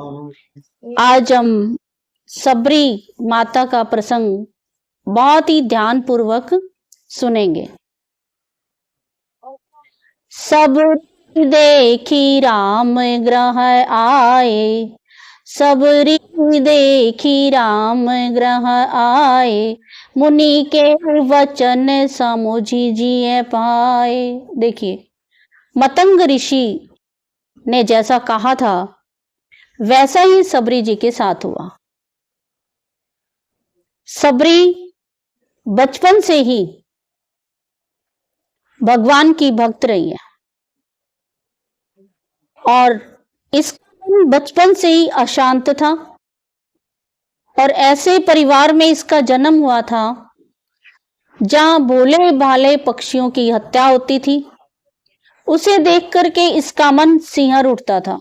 आज हम सबरी माता का प्रसंग बहुत ही ध्यान पूर्वक सुनेंगे। सब देखी राम ग्रह आए, सबरी देखी राम ग्रह आए, मुनि के वचन समुझी जिए पाए। देखिए, मतंग ऋषि ने जैसा कहा था वैसा ही सबरी जी के साथ हुआ। सबरी बचपन से ही भगवान की भक्त रही है और इसका बचपन से ही अशांत था और ऐसे परिवार में इसका जन्म हुआ था जहां भोले भाले पक्षियों की हत्या होती थी। उसे देख करके इसका मन सिहर उठता था,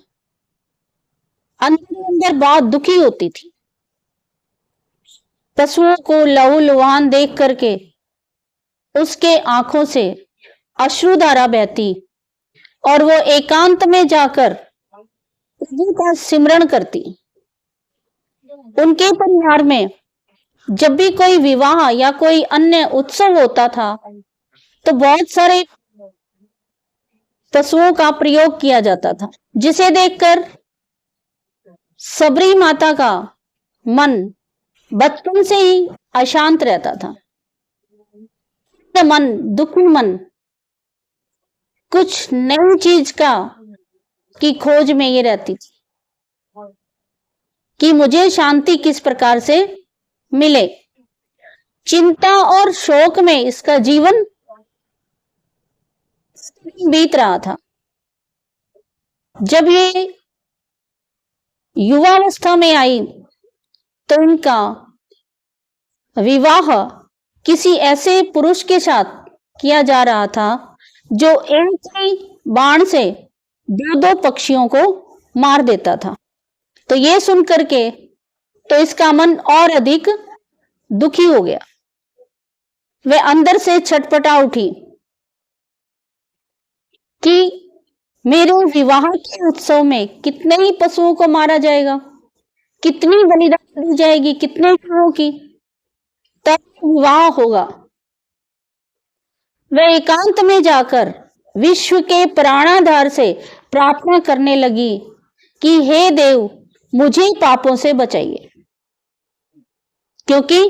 अंदर अंदर बहुत दुखी होती थी। पशुओं को लहूलुहान देख करके उसके आंखों से अश्रुधारा बहती और वो एकांत में जाकर प्रभु का सिमरण करती। उनके परिवार में जब भी कोई विवाह या कोई अन्य उत्सव होता था तो बहुत सारे पशुओं का प्रयोग किया जाता था, जिसे देखकर सबरी माता का मन बचपन से ही अशांत रहता था। मन, दुखी मन, कुछ नई चीज की खोज में ये रहती थी कि मुझे शांति किस प्रकार से मिले। चिंता और शोक में इसका जीवन बीत रहा था। जब ये युवावस्था में आई तो इनका विवाह किसी ऐसे पुरुष के साथ किया जा रहा था जो एक ही बाण से दो दो पक्षियों को मार देता था। तो ये सुन करके तो इसका मन और अधिक दुखी हो गया। वह अंदर से छटपटा उठी कि मेरे विवाह के उत्सव में कितने ही पशुओं को मारा जाएगा, कितनी बलिदान दी जाएगी, कितने लोगों की, तब विवाह होगा। वह एकांत में जाकर विश्व के प्राणाधार से प्रार्थना करने लगी कि हे देव, मुझे पापों से बचाइए, क्योंकि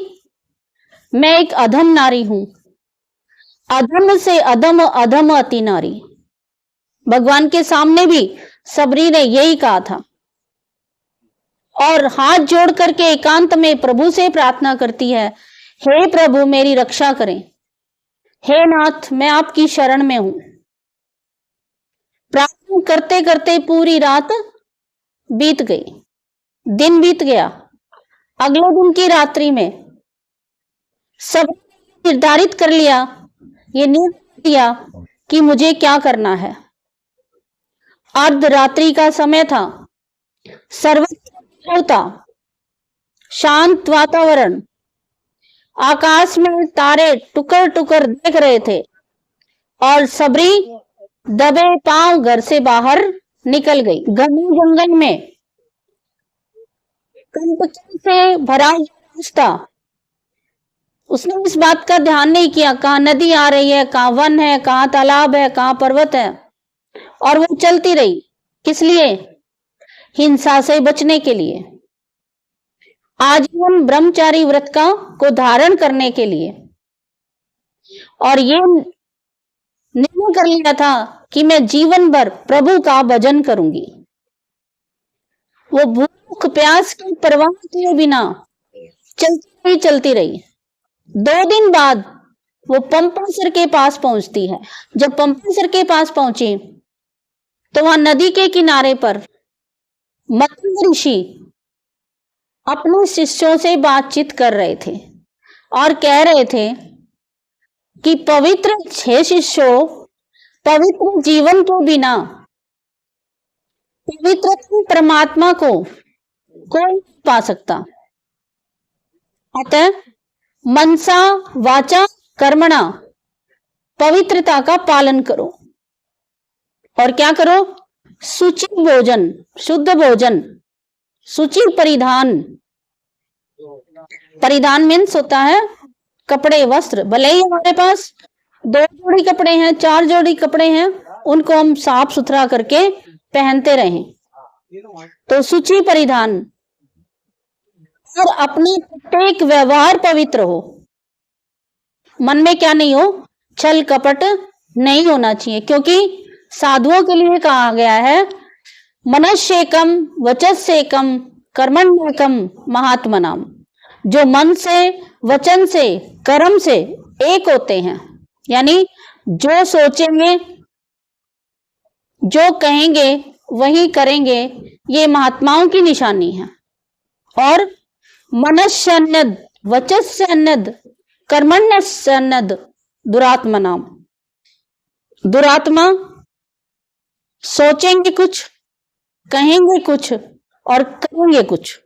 मैं एक अधम नारी हूं। अधम से अधम, अधम अति नारी। भगवान के सामने भी सबरी ने यही कहा था और हाथ जोड़ करके एकांत में प्रभु से प्रार्थना करती है, हे प्रभु मेरी रक्षा करें, हे नाथ मैं आपकी शरण में हूं। प्रार्थना करते करते पूरी रात बीत गई, दिन बीत गया। अगले दिन की रात्रि में सब निर्धारित कर लिया, ये निर्णय लिया कि मुझे क्या करना है। अर्धरात्रि का समय था, सर्वत्र था, शांत वातावरण, आकाश में तारे टुकर टुकर देख रहे थे और सबरी दबे पांव घर से बाहर निकल गई। घने जंगल में कंपन से भरा रास्ता, उसने इस बात का ध्यान नहीं किया कहाँ नदी आ रही है, कहाँ वन है, कहाँ तालाब है, कहाँ पर्वत है, और वो चलती रही। किस लिए? हिंसा से बचने के लिए, आजीवन ब्रह्मचारी व्रत को धारण करने के लिए। और ये निर्णय कर लिया था कि मैं जीवन भर प्रभु का भजन करूंगी। वो भूख प्यास की परवाह किए बिना चलती रही। 2 दिन बाद वो पंपासर के पास पहुंचती है। जब पंपासर के पास पहुंची तो वहां नदी के किनारे पर मतंग ऋषि अपने शिष्यों से बातचीत कर रहे थे और कह रहे थे कि पवित्र 6 शिष्यों, पवित्र जीवन के बिना पवित्र परमात्मा को कोई नहीं पा सकता। अतः मनसा वाचा कर्मणा पवित्रता का पालन करो। और क्या करो? शुचि भोजन, शुद्ध भोजन, सूची परिधान, परिधान मीन्स होता है कपड़े, वस्त्र। भले ही हमारे पास 2 जोड़ी कपड़े हैं, 4 जोड़ी कपड़े हैं, उनको हम साफ सुथरा करके पहनते रहें। तो सूची परिधान। और अपने प्रत्येक व्यवहार पवित्र हो। मन में क्या नहीं हो, छल कपट नहीं होना चाहिए, क्योंकि साधुओं के लिए कहा गया है मनस्येकम वचस्येकम कर्मण्येकम महात्मनाम। जो मन से, वचन से, कर्म से एक होते हैं, यानी जो सोचेंगे, जो कहेंगे वही करेंगे, ये महात्माओं की निशानी है। और मनस्यन्नद वचस्यन्नद कर्मण्यस्यन्नद दुरात्मनाम। दुरात्मा सोचेंगे कुछ, कहेंगे कुछ और करेंगे कुछ।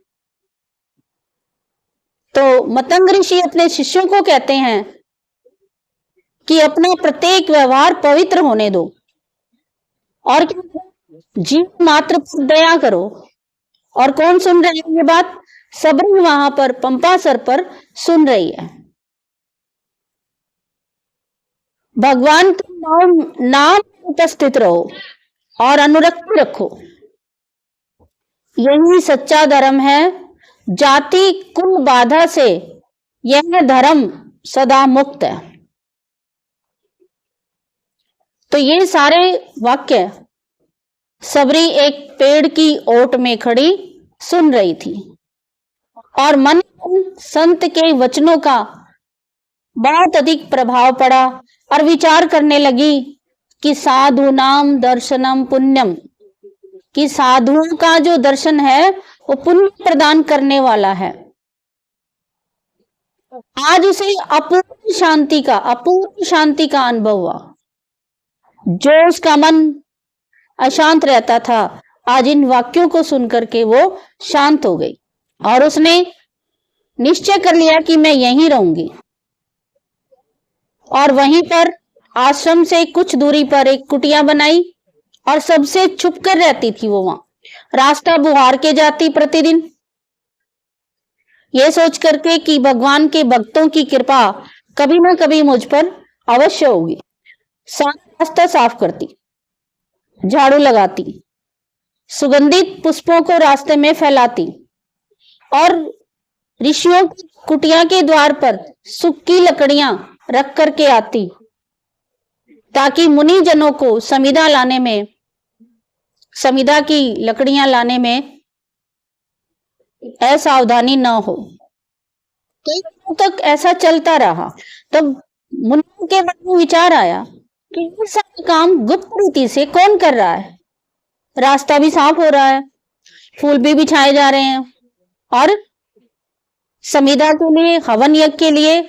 तो मतंग ऋषि अपने शिष्यों को कहते हैं कि अपना प्रत्येक व्यवहार पवित्र होने दो और जीव मात्र पर दया करो। और कौन सुन रहे हैं ये बात? सबरी वहां पर पंपा सर पर सुन रही है। भगवान के नाम उपस्थित रहो और अनुरक्ति रखो, यही सच्चा धर्म है। जाति कुल बाधा से यह धर्म सदा मुक्त है। तो ये सारे वाक्य सबरी एक पेड़ की ओट में खड़ी सुन रही थी और मन संत के वचनों का बहुत अधिक प्रभाव पड़ा और विचार करने लगी कि साधु नाम दर्शनम पुण्यम, कि साधुओं का जो दर्शन है वो पुण्य प्रदान करने वाला है। आज उसे अपूर्ण शांति का अनुभव हुआ। जो उसका मन अशांत रहता था, आज इन वाक्यों को सुनकर के वो शांत हो गई और उसने निश्चय कर लिया कि मैं यहीं रहूंगी। और वहीं पर आश्रम से कुछ दूरी पर एक कुटिया बनाई और सबसे छुप कर रहती थी वो वहां। रास्ता बुहार के जाती प्रतिदिन, ये सोच करके कि भगवान के भक्तों की कृपा कभी ना कभी मुझ पर अवश्य होगी। रास्ता साफ करती, झाड़ू लगाती, सुगंधित पुष्पों को रास्ते में फैलाती और ऋषियों की कुटिया के द्वार पर सूखी लकड़ियां रख करके आती, ताकि मुनि जनों को समिधा की लकड़ियां लाने में असावधानी न हो। कई दिनों तक ऐसा चलता रहा। तब मुनि के मन में विचार आया कि ये सारा काम गुप्त रीति से कौन कर रहा है? रास्ता भी साफ हो रहा है, फूल भी बिछाए जा रहे हैं और समिधा के लिए, हवन यज्ञ के लिए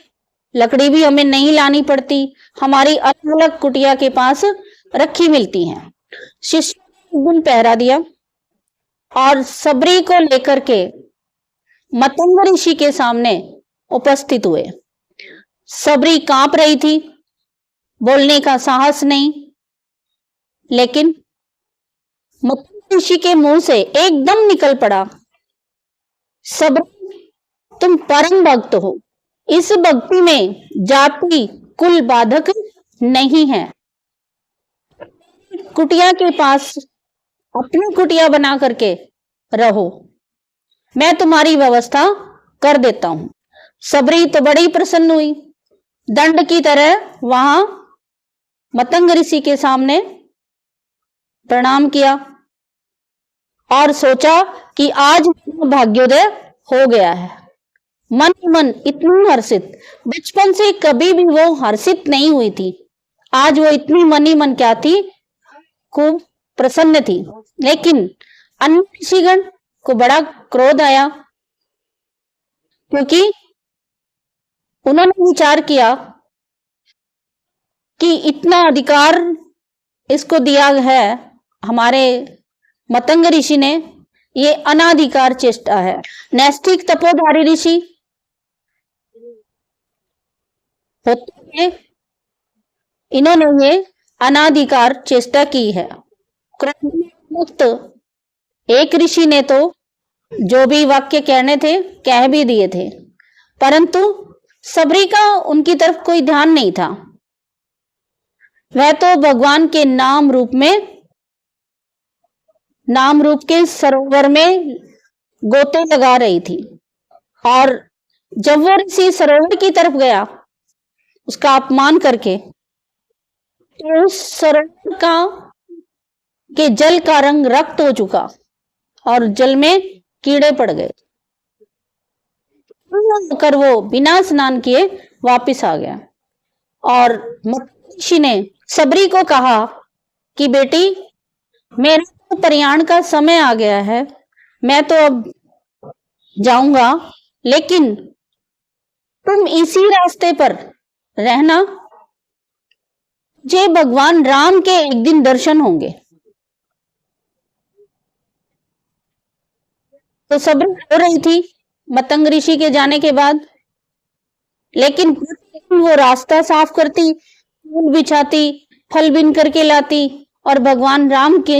लकड़ी भी हमें नहीं लानी पड़ती, हमारी अलग अलग कुटिया के पास रखी मिलती हैं। शिष्य ने दिन पहरा दिया और सबरी को लेकर के मतंग ऋषि के सामने उपस्थित हुए। सबरी कांप रही थी, बोलने का साहस नहीं, लेकिन मतंग ऋषि के मुंह से एकदम निकल पड़ा, सबरी तुम परम भक्त हो, इस भक्ति में जाति कुल बाधक नहीं है। कुटिया के पास अपनी कुटिया बना करके रहो, मैं तुम्हारी व्यवस्था कर देता हूं। सबरी तो बड़ी प्रसन्न हुई, दंड की तरह वहां मतंग ऋषि के सामने प्रणाम किया और सोचा कि आज भाग्योदय हो गया है। मन ही मन इतनी हर्षित, बचपन से कभी भी वो हर्षित नहीं हुई थी, आज वो इतनी मन ही मन क्या थी, खूब प्रसन्न थी। लेकिन अन्य ऋषिगण को बड़ा क्रोध आया, क्योंकि उन्होंने विचार किया कि इतना अधिकार इसको दिया है हमारे मतंग ऋषि ने, ये अनाधिकार चेष्टा है। नैष्ठिक तपोधारी ऋषि होते हैं, इन्होंने ये अनाधिकार चेष्टा की है। क्रोध में मुक्त एक ऋषि ने तो जो भी वाक्य कहने थे कह भी दिए थे, परंतु सबरी का उनकी तरफ कोई ध्यान नहीं था। वह तो भगवान के नाम रूप के सरोवर में गोते लगा रही थी। और जब वो ऋषि सरोवर की तरफ गया उसका अपमान करके, तो उस सरोवर के जल का रंग रक्त हो चुका और जल में कीड़े पड़ गए। होकर वो बिना स्नान किए वापिस आ गया। और ऋषि ने सबरी को कहा कि बेटी, मेरा तो प्रयाण का समय आ गया है, मैं तो अब जाऊंगा, लेकिन तुम इसी रास्ते पर रहना, मुझे भगवान राम के एक दिन दर्शन होंगे। तो सबरी हो रही थी मतंग ऋषि के जाने के बाद, लेकिन वो रास्ता साफ करती, फूल बिछाती, फल बिन करके लाती और भगवान राम के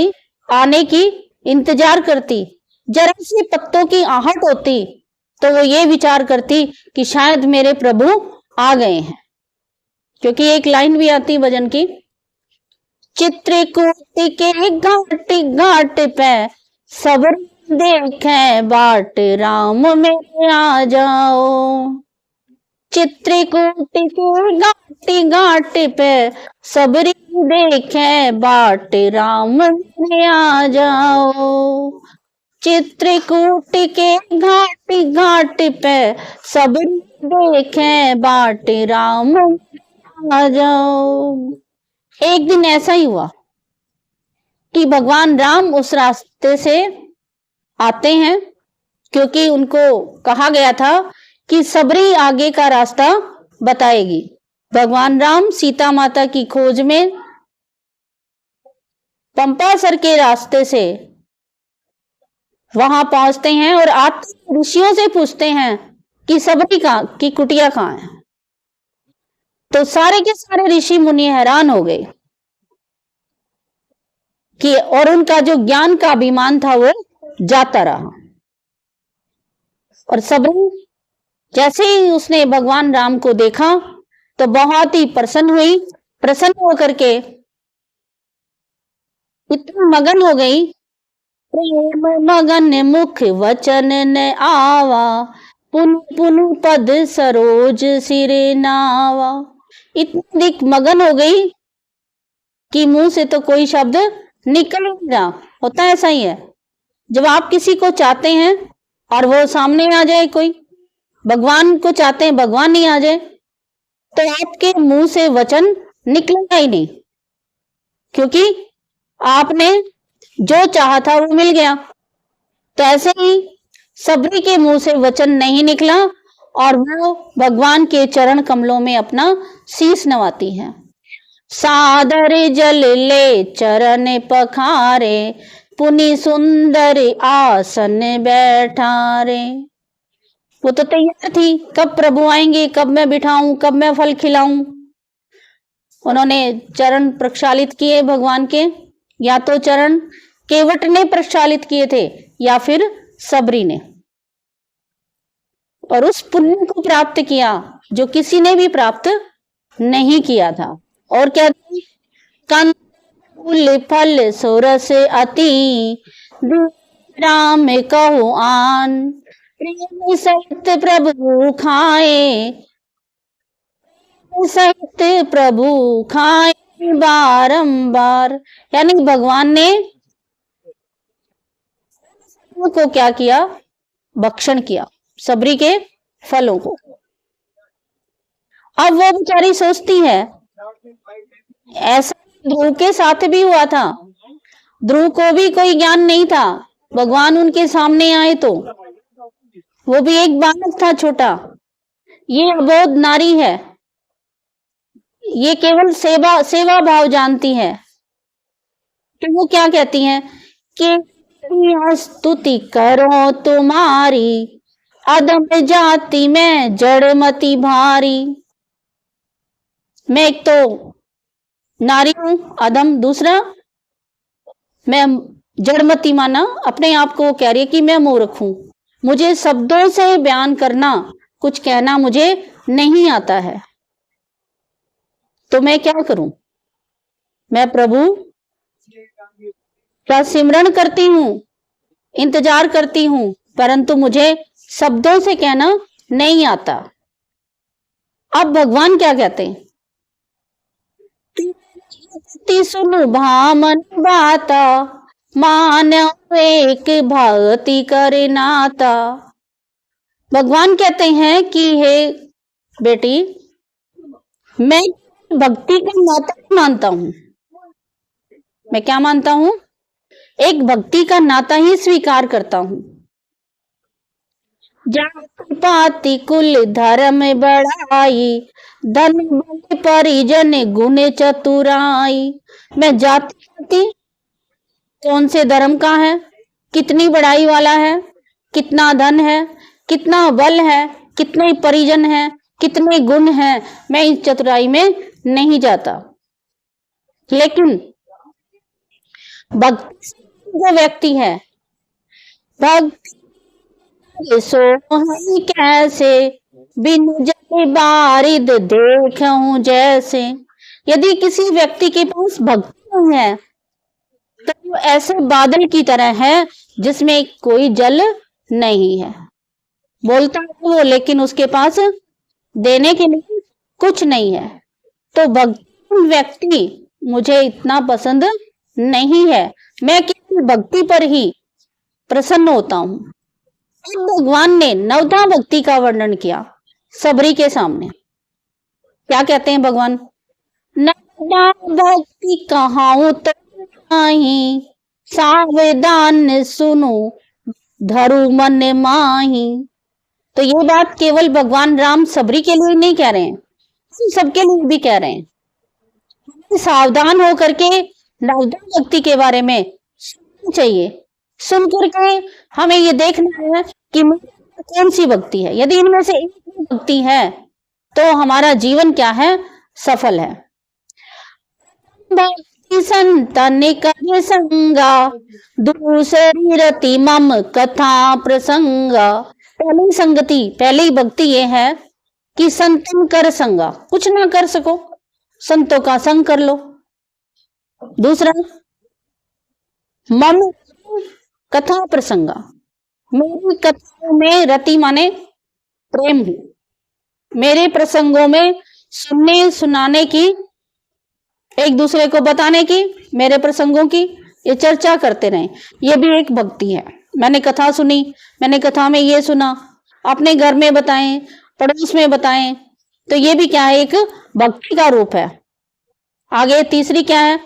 आने की इंतजार करती। जरा सी पत्तों की आहट होती तो वो ये विचार करती कि शायद मेरे प्रभु आ गए हैं, क्योंकि एक लाइन भी आती भजन की, चित्रकूट के घाट घाट पे सबर देखे बाट, राम में आ जाओ। चित्रकूट के घाट घाट पे सबरी देखे बाट, राम में आ जाओ। चित्रकूट के घाट घाट पे सबरी देखे बाट, राम में आ जाओ। एक दिन ऐसा ही हुआ कि भगवान राम उस रास्ते से आते हैं, क्योंकि उनको कहा गया था कि सबरी आगे का रास्ता बताएगी। भगवान राम सीता माता की खोज में पंपासर के रास्ते से वहां पहुंचते हैं और आते ऋषियों से पूछते हैं कि सबरी की कुटिया कहाँ है। तो सारे के सारे ऋषि मुनि हैरान हो गए कि, और उनका जो ज्ञान का अभिमान था वो जाता रहा। और सबरी जैसे ही उसने भगवान राम को देखा तो बहुत ही प्रसन्न होकर के इतना मगन हो गई, प्रेम मगन मुख वचन न आवा, पुन पुन पद सरोज सिरे नावा। इतनी मगन हो गई कि मुंह से तो कोई शब्द निकल नहीं रहा। होता ऐसा ही है, जब आप किसी को चाहते हैं और वो सामने आ जाए, कोई भगवान को चाहते हैं, भगवान नहीं आ जाए, तो आपके मुंह से वचन निकलेगा ही नहीं, क्योंकि आपने जो चाहा था वो मिल गया। तो ऐसे ही सबरी के मुंह से वचन नहीं निकला और वो भगवान के चरण कमलों में अपना शीश नवाती है। सादर जल ले चरण पखारे, पुनि सुंदर आसन बैठारे। वो तो तैयार थी, कब प्रभु आएंगे, कब मैं बिठाऊं, कब मैं फल खिलाऊं। उन्होंने चरण प्रक्षालित किए भगवान के, या तो चरण केवट ने प्रक्षालित किए थे या फिर सबरी ने, और उस पुण्य को प्राप्त किया जो किसी ने भी प्राप्त नहीं किया था। और क्या, कंद फल सोरस अति, राम कहो आन, प्रेम सहित प्रभु खाए, सहित प्रभु खाए बारंबार। यानी भगवान ने को क्या किया, भक्षण किया सबरी के फलों को। अब वो बेचारी सोचती है, ऐसा ध्रुव के साथ भी हुआ था। ध्रुव को भी कोई ज्ञान नहीं था, भगवान उनके सामने आए तो वो भी एक बालक था छोटा। ये अबोध नारी है, ये केवल सेवा भाव जानती है। तो वो क्या कहती हैं कि स्तुति करो तुम्हारी, अदम जाति में जड़मती भारी। मैं एक तो नारी हूं अदम, दूसरा मैं जड़मती माना अपने आप को कह रही है कि मैं मूर्ख हूं, मुझे शब्दों से बयान करना, कुछ कहना मुझे नहीं आता है, तो मैं क्या करूं? मैं प्रभु का सिमरन करती हूं, इंतजार करती हूं, परंतु मुझे शब्दों से कहना नहीं आता। अब भगवान क्या कहते हैं? सुन भामन बाता, मानव एक भक्ति करे नाता। भगवान कहते हैं कि हे बेटी, मैं भक्ति का नाता मानता हूं। मैं क्या मानता हूं? एक भक्ति का नाता ही स्वीकार करता हूं। जाति पाति कुल धर्म बढ़ाई, धन बल परिजन गुण चतुराई। मैं जाति पाति कौन से धर्म का है, कितनी बड़ाई वाला है, कितना धन है, कितना बल है, कितने परिजन है, कितने गुण हैं, मैं इस चतुराई में नहीं जाता। लेकिन भक्ति जो व्यक्ति है, भक्ति सो कैसे, बिन जल बारिद देखूं जैसे। यदि किसी व्यक्ति के पास भक्ति है तो वो ऐसे बादल की तरह है जिसमें कोई जल नहीं है। बोलता है वो, लेकिन उसके पास देने के लिए कुछ नहीं है। तो भक्ति व्यक्ति मुझे इतना पसंद नहीं है, मैं केवल भक्ति पर ही प्रसन्न होता हूं। अब भगवान ने नवधा भक्ति का वर्णन किया सबरी के सामने। क्या कहते हैं भगवान? नवधा भक्ति कहाऊं तो नहीं, सावधान सुनो धरु मन माही। तो ये बात केवल भगवान राम सबरी के लिए नहीं कह रहे हैं, सबके लिए भी कह रहे हैं। सावधान होकर के नवधा भक्ति के बारे में सुनना चाहिए। सुन करके हमें ये देखना है कि कौन सी भक्ति है। यदि इनमें से एक भक्ति है तो हमारा जीवन क्या है? सफल है। भक्ति संतन कर संगा, दूसरी रति मम कथा प्रसंगा। पहली संगति, पहली भक्ति ये है कि संतन कर संगा, कुछ ना कर सको, संतों का संग कर लो। दूसरा, मम कथा प्रसंगा, मेरी कथाओं में रति माने प्रेम है, मेरे प्रसंगों में सुनने सुनाने की, एक दूसरे को बताने की, मेरे प्रसंगों की ये चर्चा करते रहें, ये भी एक भक्ति है। मैंने कथा सुनी, मैंने कथा में ये सुना, अपने घर में बताएं, पड़ोस में बताएं, तो ये भी क्या है? एक भक्ति का रूप है। आगे तीसरी क्या है?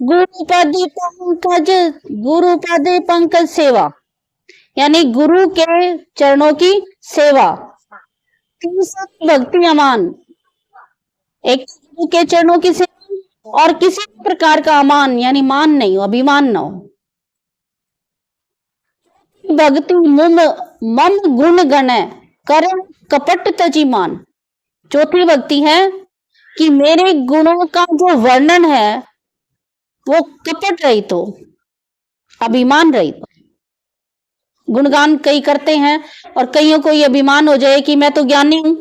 गुरुपद पंकज, गुरुपद पंकज सेवा, यानी गुरु के चरणों की सेवा। तीसरी भक्ति अमान, एक गुरु के चरणों की सेवा और किसी प्रकार का अमान यानी मान नहीं हो, अभिमान ना हो। भक्ति मम गुण गण कर कपट तजी मान। चौथी भक्ति है कि मेरे गुणों का जो वर्णन है वो कपट रहित हो, अभिमान रहित हो। गुणगान कई करते हैं और कईयों को ये अभिमान हो जाए कि मैं तो ज्ञानी हूं,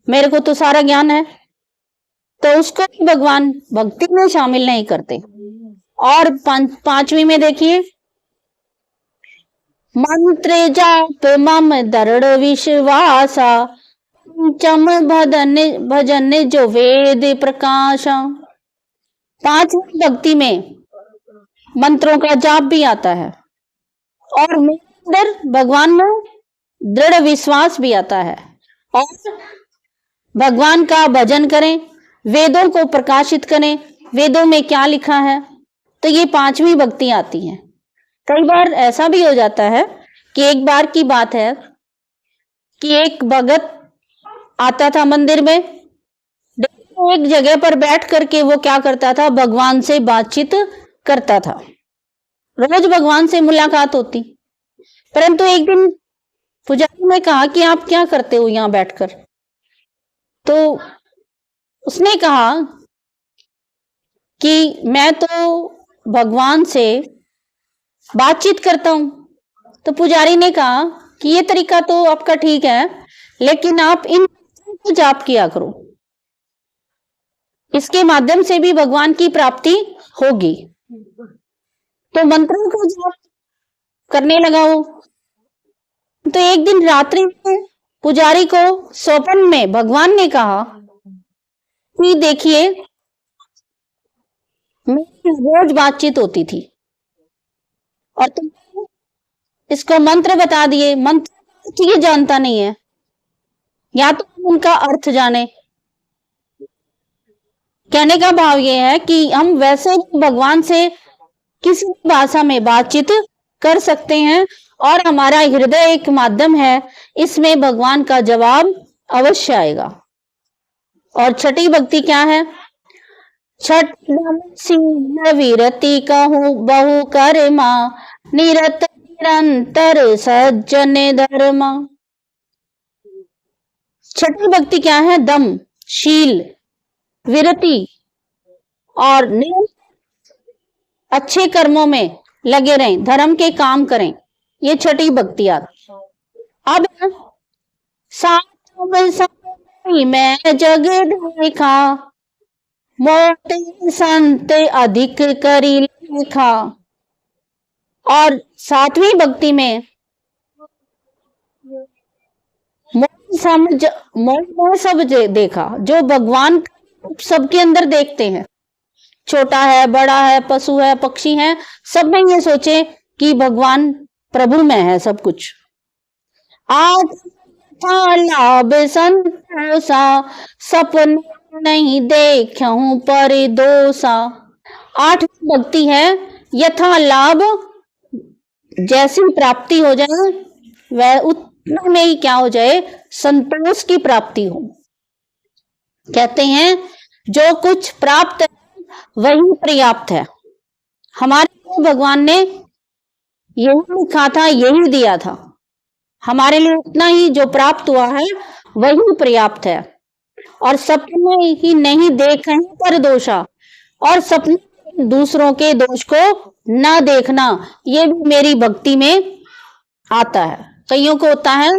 मेरे को तो सारा ज्ञान है, तो उसको भी भगवान भक्ति में शामिल नहीं करते। और पांचवी में देखिए, मंत्र जाप मम दृढ़ विश्वासा, चम भजन जो वेद प्रकाशा। पांचवी भक्ति में मंत्रों का जाप भी आता है और मेरे अंदर भगवान में दृढ़ विश्वास भी आता है, और भगवान का भजन करें, वेदों को प्रकाशित करें, वेदों में क्या लिखा है, तो ये पांचवी भक्ति आती है। कई बार ऐसा भी हो जाता है कि एक बार की बात है कि एक भगत आता था मंदिर में, एक जगह पर बैठ करके वो क्या करता था? भगवान से बातचीत करता था। रोज भगवान से मुलाकात होती, परंतु एक दिन पुजारी ने कहा कि आप क्या करते हो यहां बैठकर? तो उसने कहा कि मैं तो भगवान से बातचीत करता हूं। तो पुजारी ने कहा कि ये तरीका तो आपका ठीक है, लेकिन आप इन को जाप किया करो, इसके माध्यम से भी भगवान की प्राप्ति होगी। तो मंत्रों को जाप करने लगा वो। तो एक दिन रात्रि में पुजारी को स्वप्न में भगवान ने कहा कि देखिए, मेरी रोज बातचीत होती थी और तुम इसको मंत्र बता दिए। मंत्र ये जानता नहीं है, या तो उनका अर्थ जाने। कहने का भाव ये है कि हम वैसे ही भगवान से किसी भी भाषा में बातचीत कर सकते हैं और हमारा हृदय एक माध्यम है, इसमें भगवान का जवाब अवश्य आएगा। और छठी भक्ति क्या है? छठ वीरति कहूँ बहु कर्मा, निरत निरंतर सज्जन धर्मा। छठी भक्ति क्या है? दम, शील, विरति और अच्छे कर्मों में लगे रहें, धर्म के काम करें, ये छठी भक्ति आती। अब साथ मैं जग देखा, मोटे संत अधिक करी लेखा। और सातवीं भक्ति में सब देखा, जो भगवान सबके अंदर देखते हैं, छोटा है, बड़ा है, पशु है, पक्षी है, सब में ये सोचे कि भगवान प्रभु में है सब कुछ। आज लाभ संतोषा, सपन नहीं देखूं पर दोषा। आठवीं भक्ति है यथा लाभ, जैसी प्राप्ति हो जाए वह उतना में ही क्या हो जाए? संतोष की प्राप्ति हो। कहते हैं जो कुछ प्राप्त है वही पर्याप्त है। हमारे भगवान ने यही लिखा था, यही दिया था, हमारे लिए इतना ही जो प्राप्त हुआ है वही पर्याप्त है। और सपने ही नहीं देखें पर दोषा, और सपने दूसरों के दोष को ना देखना, ये भी मेरी भक्ति में आता है। कईयों को होता है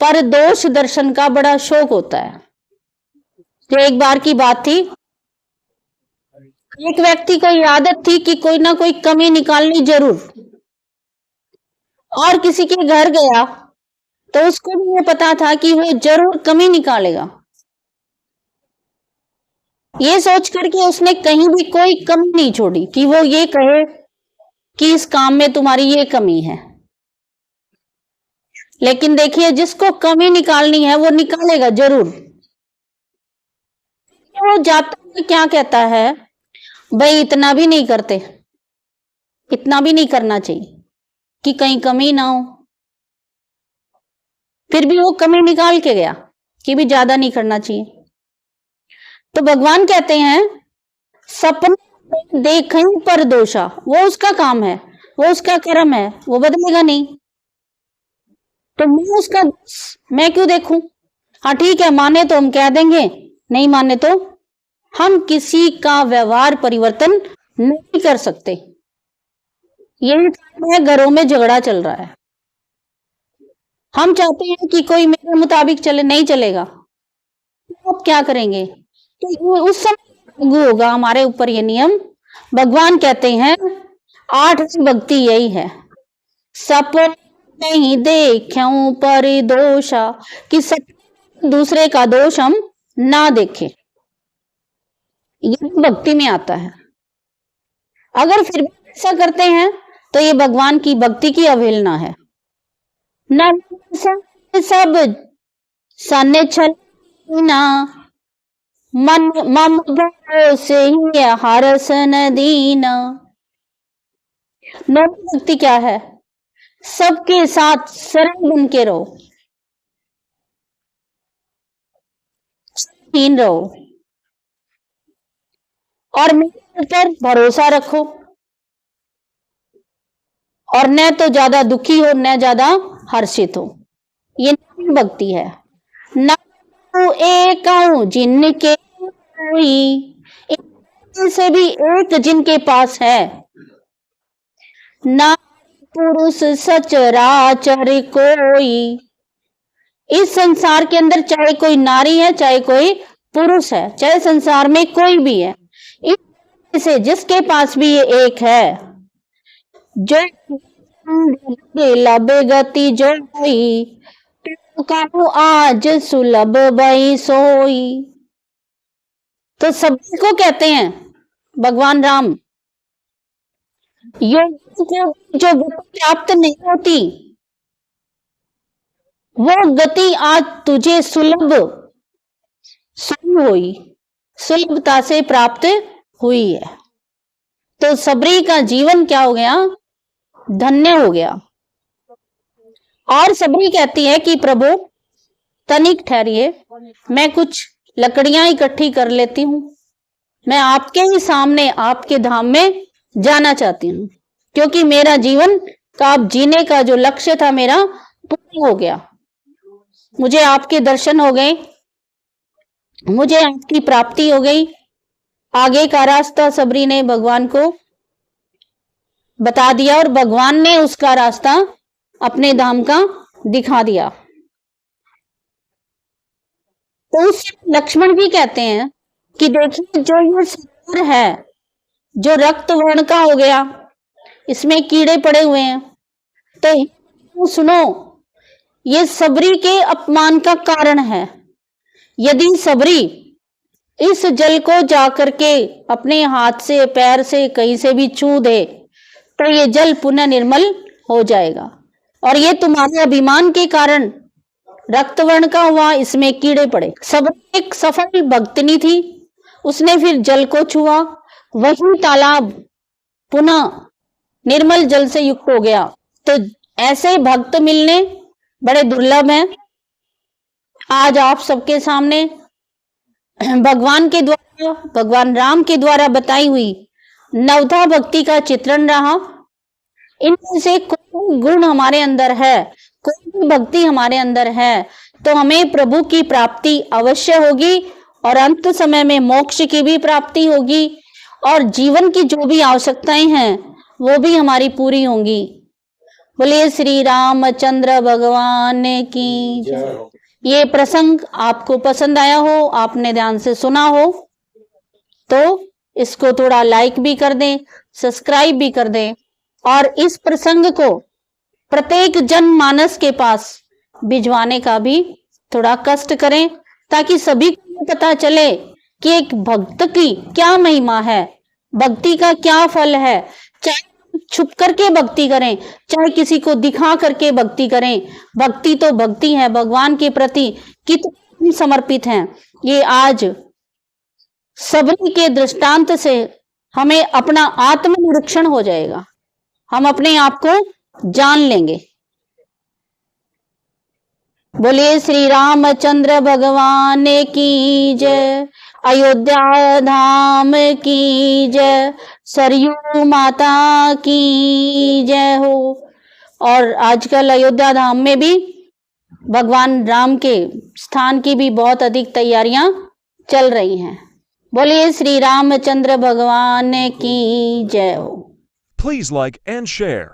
पर दोष दर्शन का बड़ा शौक होता है। तो एक बार की बात थी, एक व्यक्ति को आदत थी कि कोई ना कोई कमी निकालनी जरूर, और किसी के घर गया तो उसको भी ये पता था कि वो जरूर कमी निकालेगा। ये सोच करके उसने कहीं भी कोई कमी नहीं छोड़ी कि वो ये कहे कि इस काम में तुम्हारी ये कमी है। लेकिन देखिए, जिसको कमी निकालनी है वो निकालेगा जरूर। वो जाता है क्या कहता है, भाई इतना भी नहीं करते, इतना भी नहीं करना चाहिए कि कहीं कमी ना हो। फिर भी वो कमी निकाल के गया कि भी ज्यादा नहीं करना चाहिए। तो भगवान कहते हैं सपने देखें पर दोषा, वो उसका काम है, वो उसका कर्म है, वो बदलेगा नहीं। तो मैं क्यों देखूं? हाँ ठीक है, माने तो हम कह देंगे, नहीं माने तो हम किसी का व्यवहार परिवर्तन नहीं कर सकते। यही कारण है घरों में झगड़ा चल रहा है। हम चाहते हैं कि कोई मेरे मुताबिक चले, नहीं चलेगा तो आप क्या करेंगे? तो उस समय लागू होगा हमारे ऊपर ये नियम। भगवान कहते हैं 8वीं भक्ति यही है, सपने नहीं देखूं पर दोषा, कि सब दूसरे का दोष हम ना देखें। ये भक्ति में आता है। अगर फिर भी ऐसा करते हैं तो ये भगवान की भक्ति की अवहेलना है। न सब सन्ने छलना, मन मम से ही हरस नदीना। नौवीं भक्ति क्या है? सबके साथ सरल बन के रहो, हीन रहो और मेरे ऊपर भरोसा रखो, और न तो ज्यादा दुखी हो न ज्यादा हर्षित हो। ये नौवीं भक्ति है। न एक जिनके से भी एक जिनके पास है, ना पुरुष सचराचर कोई। इस संसार के अंदर चाहे कोई नारी है, चाहे कोई पुरुष है, चाहे संसार में कोई भी है, इसे जिसके पास भी ये एक है, जो लब गति जो हुई, काहू आज सुलभ बई सोई। तो सभी को कहते हैं भगवान राम, योग को जो गति प्राप्त नहीं होती, वो गति आज तुझे सुलभ हुई, सुलभता से प्राप्त हुई है। तो सबरी का जीवन क्या हो गया? धन्य हो गया। और सबरी कहती है कि प्रभु तनिक ठहरिए, मैं कुछ लकड़ियां इकट्ठी कर लेती हूं, मैं आपके ही सामने आपके धाम में जाना चाहती हूं, क्योंकि मेरा जीवन का अब जीने का जो लक्ष्य था मेरा पूर्ण हो गया। मुझे आपके दर्शन हो गए, मुझे आपकी प्राप्ति हो गई। आगे का रास्ता सबरी ने भगवान को बता दिया और भगवान ने उसका रास्ता अपने धाम का दिखा दिया। तो उस लक्ष्मण भी कहते हैं कि देखिए, जो ये शरीर है जो रक्त वर्ण का हो गया, इसमें कीड़े पड़े हुए हैं, तो सुनो, ये सबरी के अपमान का कारण है। यदि सबरी इस जल को जाकर के अपने हाथ से, पैर से, कहीं से भी छू दे, तो ये जल पुनः निर्मल हो जाएगा। और ये तुम्हारे अभिमान के कारण रक्तवर्ण का हुआ, इसमें कीड़े पड़े। सबरी एक सफल भक्तिनी थी, उसने फिर जल को छुआ, वही तालाब पुनः निर्मल जल से युक्त हो गया। तो ऐसे भक्त मिलने बड़े दुर्लभ हैं। आज आप सबके सामने भगवान के द्वारा, भगवान राम के द्वारा बताई हुई नवधा भक्ति का चित्रण रहा। इनमें से कोई गुण हमारे अंदर है, कोई भी भक्ति हमारे अंदर है, तो हमें प्रभु की प्राप्ति अवश्य होगी और अंत समय में मोक्ष की भी प्राप्ति होगी और जीवन की जो भी आवश्यकताएं हैं वो भी हमारी पूरी होंगी। बोलिए श्री रामचंद्र भगवान की जय। ये प्रसंग आपको पसंद आया हो, आपने ध्यान से सुना हो, तो इसको थोड़ा लाइक भी कर दें, सब्सक्राइब भी कर दें और इस प्रसंग को प्रत्येक जनमानस के पास भिजवाने का भी थोड़ा कष्ट करें, ताकि सभी को पता चले कि एक भक्त की क्या महिमा है, भक्ति का क्या फल है। चाहे छुप करके भक्ति करें, चाहे किसी को दिखा करके भक्ति करें, भक्ति तो भक्ति है। भगवान के प्रति कितने समर्पित हैं, ये आज सबरी के दृष्टांत से हमें अपना आत्मनिरीक्षण हो जाएगा, हम अपने आप को जान लेंगे। बोलिए श्री रामचंद्र भगवान की जय, अयोध्या धाम की जय, सरयू माता की जय हो। और आजकल अयोध्या धाम में भी भगवान राम के स्थान की भी बहुत अधिक तैयारियां चल रही हैं। बोलिए श्री रामचंद्र भगवान की जय हो। Please like and share.